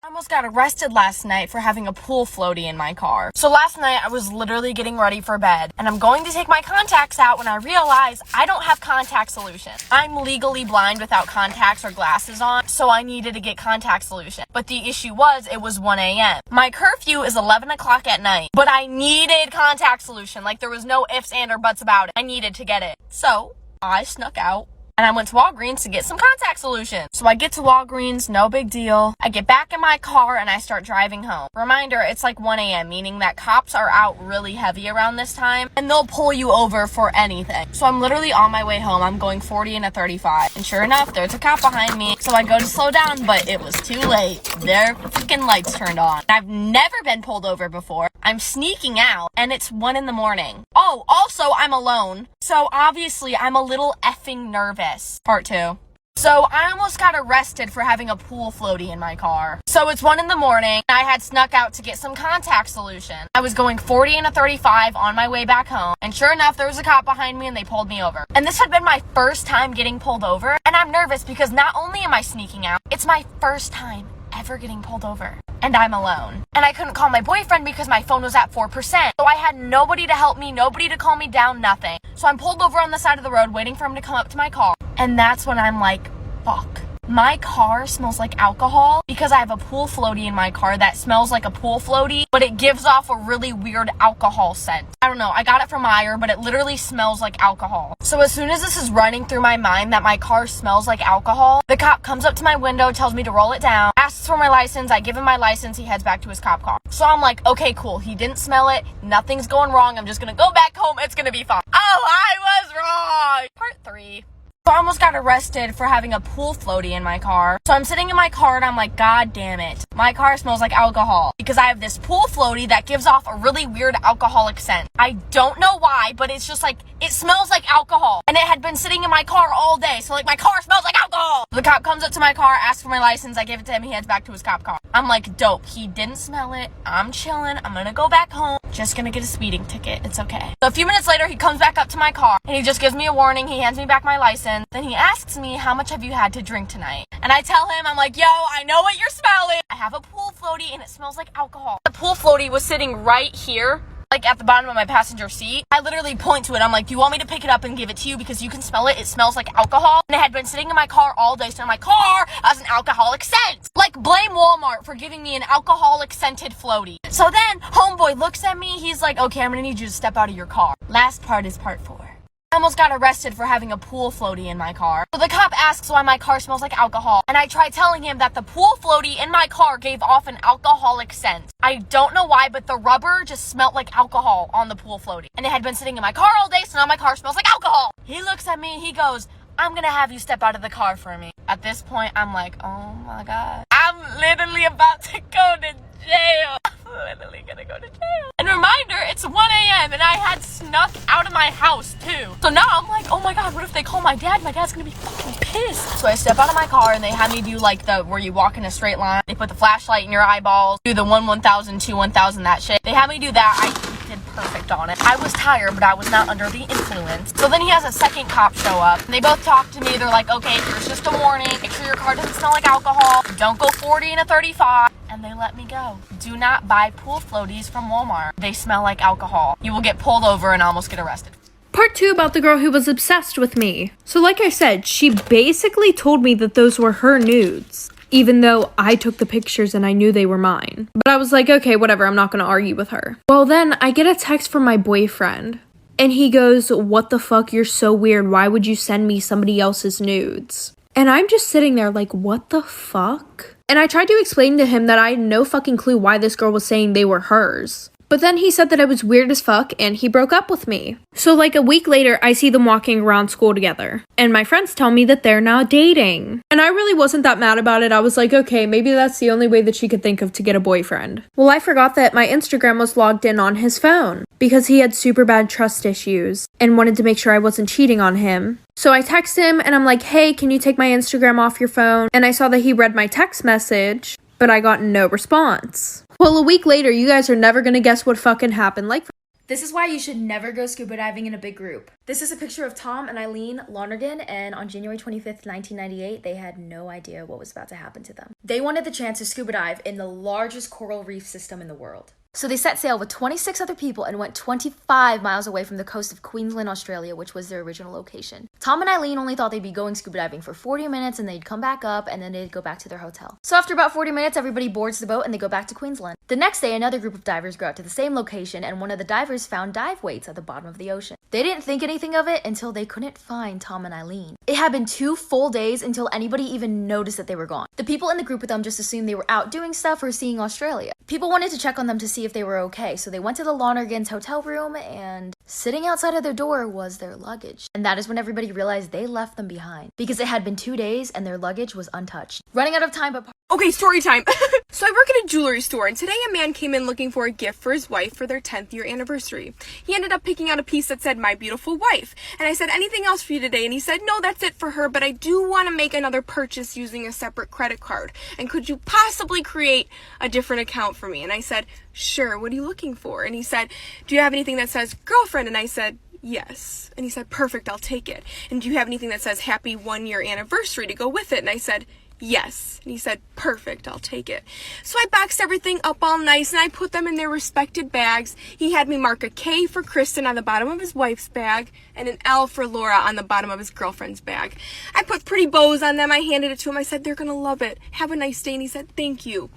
I almost got arrested last night for having a pool floaty in my car. So last night I was literally getting ready for bed and I'm going to take my contacts out when I realize I don't have contact solution. I'm legally blind without contacts or glasses on, so I needed to get contact solution. But the issue was it was 1 a.m. My curfew is 11 o'clock at night, but I needed contact solution. Like there was no ifs, and, or buts about it. I needed to get it. So I snuck out and I went to Walgreens to get some contact solution. So I get to Walgreens, no big deal. I get back in my car and I start driving home. Reminder, it's like 1 a.m., meaning that cops are out really heavy around this time and they'll pull you over for anything. So I'm literally on my way home. I'm going 40 and a 35. And sure enough, there's a cop behind me. So I go to slow down, but it was too late. Their freaking lights turned on. I've never been pulled over before. I'm sneaking out and it's 1 in the morning. Oh, also I'm alone. So obviously I'm a little effing nervous. Part 2. So I almost got arrested for having a pool floaty in my car. So it's 1 in the morning. I had snuck out to get some contact solution. I was going 40 and a 35 on my way back home. And sure enough, there was a cop behind me and they pulled me over. And this had been my first time getting pulled over. And I'm nervous because not only am I sneaking out, it's my first time ever getting pulled over. And I'm alone. And I couldn't call my boyfriend because my phone was at 4%. So I had nobody to help me, nobody to calm me down, nothing. So I'm pulled over on the side of the road waiting for him to come up to my car. And that's when I'm like, fuck. My car smells like alcohol because I have a pool floaty in my car that smells like a pool floaty, but it gives off a really weird alcohol scent. I don't know, I got it from Meyer, but it literally smells like alcohol. So as soon as this is running through my mind that my car smells like alcohol, the cop comes up to my window, tells me to roll it down, asks for my license, I give him my license, he heads back to his cop car. So I'm like, okay, cool, he didn't smell it, nothing's going wrong, I'm just gonna go back home, it's gonna be fine. Oh, I was wrong! Part 3. So I almost got arrested for having a pool floaty in my car. So I'm sitting in my car and I'm like, God damn it. My car smells like alcohol because I have this pool floaty that gives off a really weird alcoholic scent. I don't know why, but it's just like, it smells like alcohol. And it had been sitting in my car all day. So like my car smells like alcohol. The cop comes up to my car, asks for my license. I give it to him. He heads back to his cop car. I'm like, dope. He didn't smell it. I'm chilling. I'm gonna go back home. Just gonna get a speeding ticket. It's okay. So a few minutes later, he comes back up to my car and he just gives me a warning. He hands me back my license. Then he asks me, how much have you had to drink tonight? And I tell him, I'm like, yo, I know what you're smelling. I have a pool floaty and it smells like alcohol. The pool floaty was sitting right here, like at the bottom of my passenger seat. I literally point to it. I'm like, do you want me to pick it up and give it to you because you can smell it? It smells like alcohol. And it had been sitting in my car all day. So my car has an alcoholic scent. Like blame Walmart for giving me an alcoholic scented floaty. So then homeboy looks at me. He's like, okay, I'm gonna need you to step out of your car. Last part is part 4. I almost got arrested for having a pool floaty in my car. So the cop asks why my car smells like alcohol. And I try telling him that the pool floaty in my car gave off an alcoholic scent. I don't know why, but the rubber just smelled like alcohol on the pool floaty. And it had been sitting in my car all day, so now my car smells like alcohol. He looks at me, he goes, I'm gonna have you step out of the car for me. At this point, I'm like, oh my God. I'm literally about to go to jail. I'm literally gonna go to jail. And reminder, it's 1 a.m. and I had snuck out of my house too. So now I'm like, oh my God, what if they call my dad? My dad's gonna be fucking pissed. So I step out of my car and they had me do like the, where you walk in a straight line. They put the flashlight in your eyeballs, do the 1,000, 2, 1,000, that shit. They had me do that. I did perfect on it. I was tired, but I was not under the influence. So then he has a second cop show up. And they both talk to me. They're like, okay, here's just a warning. Make sure your car doesn't smell like alcohol. Don't go 40 and a 35. And they let me go. Do not buy pool floaties from Walmart. They smell like alcohol. You will get pulled over and almost get arrested. Part 2 about the girl who was obsessed with me. So like I said, she basically told me that those were her nudes, even though I took the pictures and I knew they were mine. But I was like, okay, whatever, I'm not gonna argue with her. Well, then I get a text from my boyfriend and he goes, what the fuck, you're so weird. Why would you send me somebody else's nudes? And I'm just sitting there like, what the fuck? And I tried to explain to him that I had no fucking clue why this girl was saying they were hers. But then he said that I was weird as fuck and he broke up with me. So like a week later, I see them walking around school together. And my friends tell me that they're now dating. And I really wasn't that mad about it. I was like, okay, maybe that's the only way that she could think of to get a boyfriend. Well, I forgot that my Instagram was logged in on his phone because he had super bad trust issues and wanted to make sure I wasn't cheating on him. So I text him and I'm like, hey, can you take my Instagram off your phone? And I saw that he read my text message, but I got no response. Well, a week later, you guys are never gonna guess what fucking happened. Like, This is why you should never go scuba diving in a big group. This is a picture of Tom and Eileen Lonergan, and on January 25th, 1998, they had no idea what was about to happen to them. They wanted the chance to scuba dive in the largest coral reef system in the world. So they set sail with 26 other people and went 25 miles away from the coast of Queensland, Australia, which was their original location. Tom and Eileen only thought they'd be going scuba diving for 40 minutes and they'd come back up and then they'd go back to their hotel. So after about 40 minutes, everybody boards the boat and they go back to Queensland. The next day, another group of divers go out to the same location and one of the divers found dive weights at the bottom of the ocean. They didn't think anything of it until they couldn't find Tom and Eileen. It had been 2 full days until anybody even noticed that they were gone. The people in the group with them just assumed they were out doing stuff or seeing Australia. People wanted to check on them to see if they were okay, so they went to the Lonergans' hotel room, and sitting outside of their door was their luggage. And that is when everybody realized they left them behind, because it had been 2 days and their luggage was untouched. Running out of time, but Okay, story time. So I work at a jewelry store, and today a man came in looking for a gift for his wife for their 10th year anniversary. He ended up picking out a piece that said, "My beautiful wife." And I said, "Anything else for you today?" And he said, "No, that's it for her, but I do want to make another purchase using a separate credit card. And could you possibly create a different account for me?" And I said, "Sure, what are you looking for?" And he said, "Do you have anything that says girlfriend?" And I said, "Yes." And he said, "Perfect, I'll take it. And do you have anything that says happy 1-year anniversary to go with it?" And I said, "Yes." And he said, "Perfect, I'll take it." So I boxed everything up all nice and I put them in their respected bags. He had me mark a K for Kristen on the bottom of his wife's bag and an L for Laura on the bottom of his girlfriend's bag. I put pretty bows on them. I handed it to him. I said, "They're gonna love it. Have a nice day." And he said, "Thank you."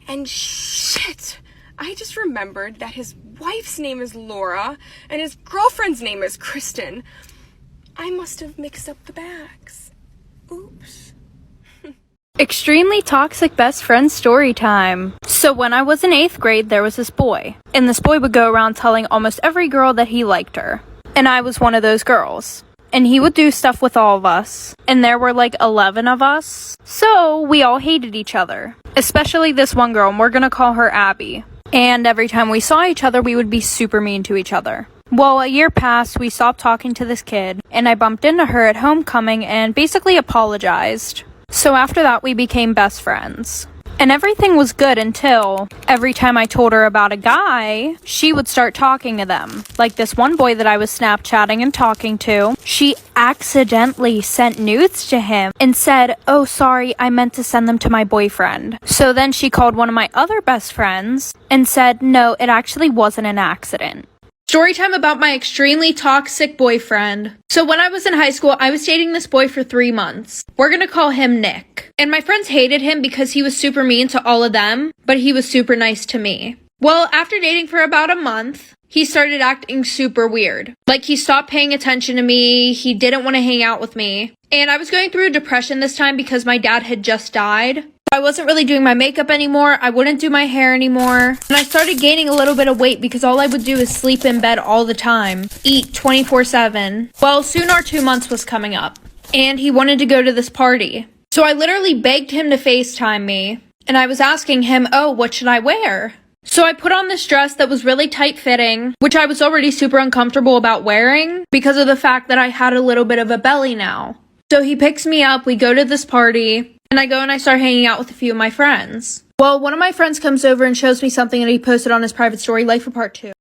And shit, I just remembered that his wife's name is Laura and his girlfriend's name is Kristen. I must have mixed up the bags. Oops. Extremely toxic best friend story time. So when I was in 8th grade, there was this boy. And this boy would go around telling almost every girl that he liked her. And I was one of those girls. And he would do stuff with all of us. And there were like 11 of us. So we all hated each other. Especially this one girl, and we're gonna call her Abby. And every time we saw each other, we would be super mean to each other. Well, a year passed, we stopped talking to this kid, and I bumped into her at homecoming and basically apologized. So after that, we became best friends. And everything was good until every time I told her about a guy, she would start talking to them. Like this one boy that I was Snapchatting and talking to, she accidentally sent nudes to him and said, "Oh, sorry, I meant to send them to my boyfriend." So then she called one of my other best friends and said, "No, it actually wasn't an accident." Story time about my extremely toxic boyfriend. So when I was in high school, I was dating this boy for 3 months. We're gonna call him Nick. And my friends hated him because he was super mean to all of them, but he was super nice to me. Well, after dating for about a month, he started acting super weird. Like he stopped paying attention to me, he didn't want to hang out with me. And I was going through a depression this time because my dad had just died. I wasn't really doing my makeup anymore, I wouldn't do my hair anymore, and I started gaining a little bit of weight because all I would do is sleep in bed all the time, eat 24/7. Well, soon our 2 months was coming up, and he wanted to go to this party. So I literally begged him to FaceTime me, and I was asking him, "Oh, what should I wear?" So I put on this dress that was really tight-fitting, which I was already super uncomfortable about wearing because of the fact that I had a little bit of a belly now. So he picks me up, we go to this party, and I go and I start hanging out with a few of my friends. Well, one of my friends comes over and shows me something that he posted on his private story, like for part 2.